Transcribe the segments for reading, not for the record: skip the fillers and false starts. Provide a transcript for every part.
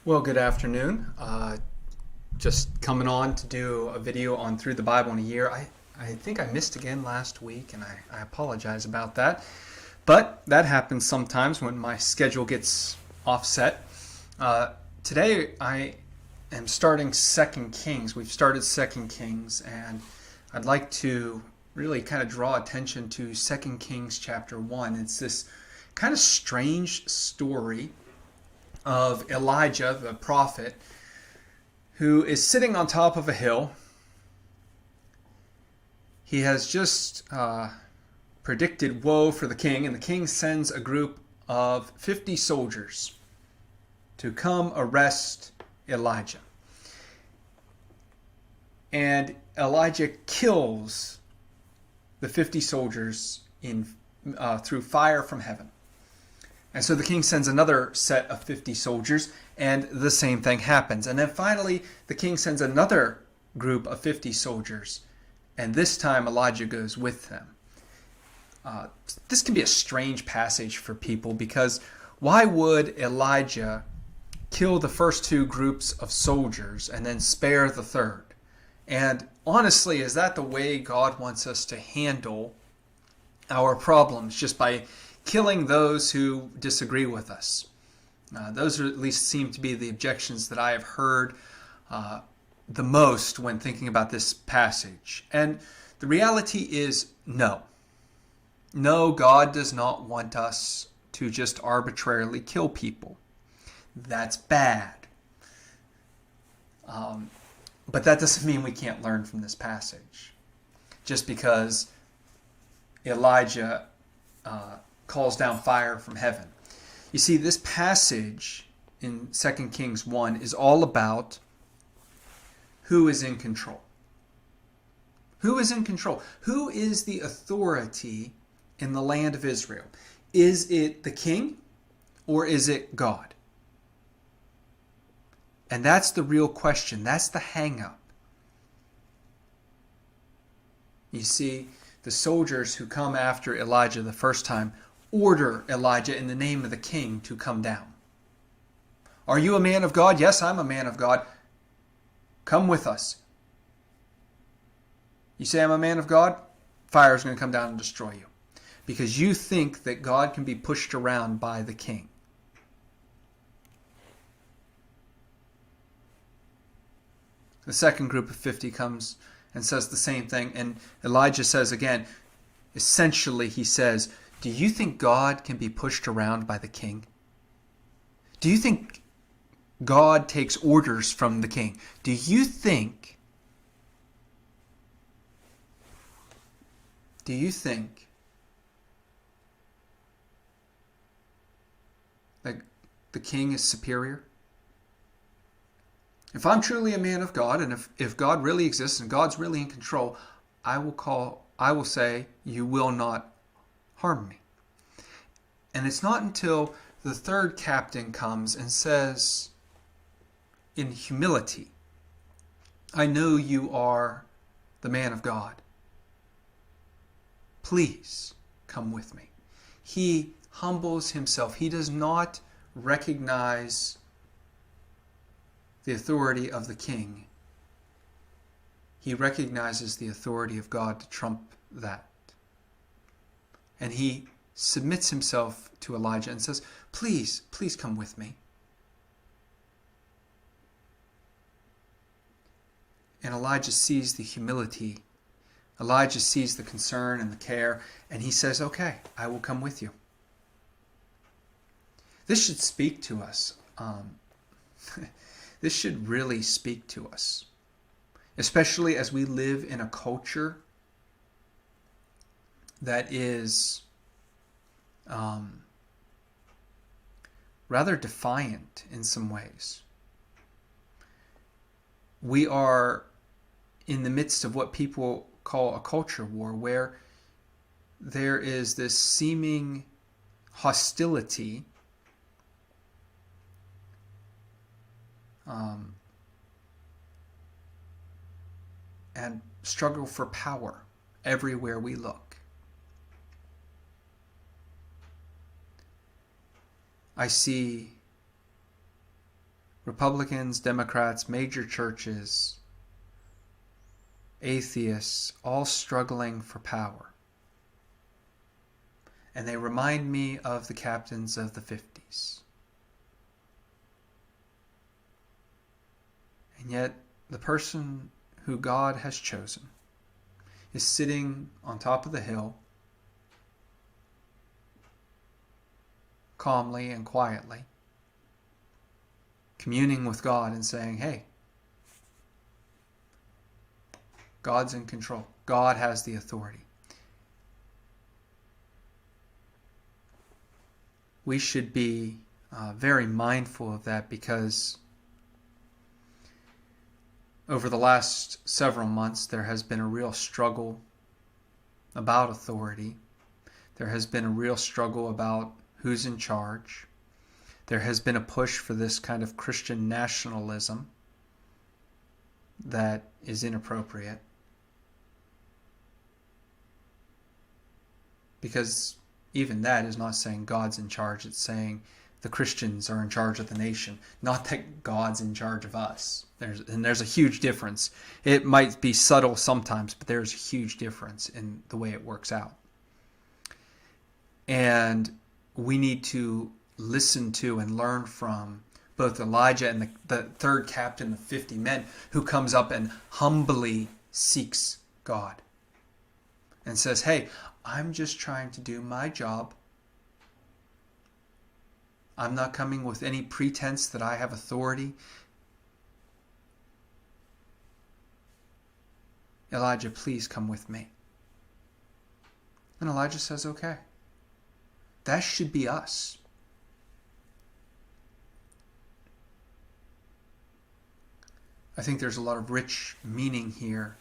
Well, good afternoon. Just coming on to do a video on Through the Bible in a Year. I think I missed again last week, and I apologize about that. But that happens sometimes when my schedule gets offset. Today I am starting Second Kings. We've started Second Kings, and I'd like to really kind of draw attention to Second Kings chapter 1. It's this kind of strange story of Elijah, the prophet, who is sitting on top of a hill. He has just predicted woe for the king, and the king sends a group of 50 soldiers to come arrest Elijah. And Elijah kills the 50 soldiers through fire from heaven. And so the king sends another set of 50 soldiers, and the same thing happens. And then finally, the king sends another group of 50 soldiers, and this time Elijah goes with them. This can be a strange passage for people, because why would Elijah kill the first two groups of soldiers and then spare the third? And honestly, is that the way God wants us to handle our problems, just by killing those who disagree with us? Those at least seem to be the objections that I have heard the most when thinking about this passage. And the reality is no. No, God does not want us to just arbitrarily kill people. That's bad. But that doesn't mean we can't learn from this passage. Just because Elijah calls down fire from heaven. You see, this passage in 2 Kings 1 is all about who is in control. Who is in control? Who is the authority in the land of Israel? Is it the king or is it God? And that's the real question. That's the hang-up. You see, the soldiers who come after Elijah the first time order Elijah in the name of the king to come down. Are you a man of God? Yes, I'm a man of God. Come with us. You say I'm a man of God? Fire is going to come down and destroy you, because you think that God can be pushed around by the king. The second group of 50 comes and says the same thing, and Elijah says again, essentially he says, do you think God can be pushed around by the king? Do you think God takes orders from the king? Do you think that the king is superior? If I'm truly a man of God, and if God really exists and God's really in control, I will say, you will not harm me. And it's not until the third captain comes and says, in humility, I know you are the man of God. Please come with me. He humbles himself. He does not recognize the authority of the king. He recognizes the authority of God to trump that. And he submits himself to Elijah and says, please come with me. And Elijah sees the humility. Elijah sees the concern and the care, and he says, okay, I will come with you. This should speak to us. This should really speak to us, especially as we live in a culture that is rather defiant in some ways. We are in the midst of what people call a culture war, where there is this seeming hostility and struggle for power everywhere we look. I see Republicans, Democrats, major churches, atheists, all struggling for power. And they remind me of the captains of the 50s. And yet, the person who God has chosen is sitting on top of the hill, calmly and quietly, communing with God and saying, hey, God's in control. God has the authority. We should be very mindful of that, because over the last several months there has been a real struggle about authority. There has been a real struggle about who's in charge. There has been a push for this kind of Christian nationalism that is inappropriate. Because even that is not saying God's in charge. It's saying the Christians are in charge of the nation, not that God's in charge of us. There's a huge difference. It might be subtle sometimes, but there's a huge difference in the way it works out. And we need to listen to and learn from both Elijah and the third captain of 50 men, who comes up and humbly seeks God and says, hey, I'm just trying to do my job. I'm not coming with any pretense that I have authority. Elijah, please come with me. And Elijah says, okay. That should be us. I think there's a lot of rich meaning here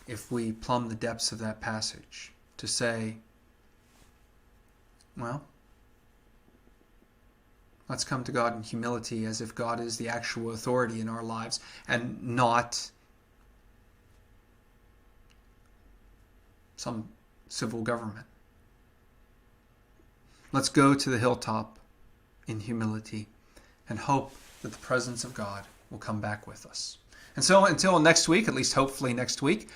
if we plumb the depths of that passage, to say, well, let's come to God in humility, as if God is the actual authority in our lives and not some civil government. Let's go to the hilltop in humility and hope that the presence of God will come back with us. And so until next week, at least hopefully next week,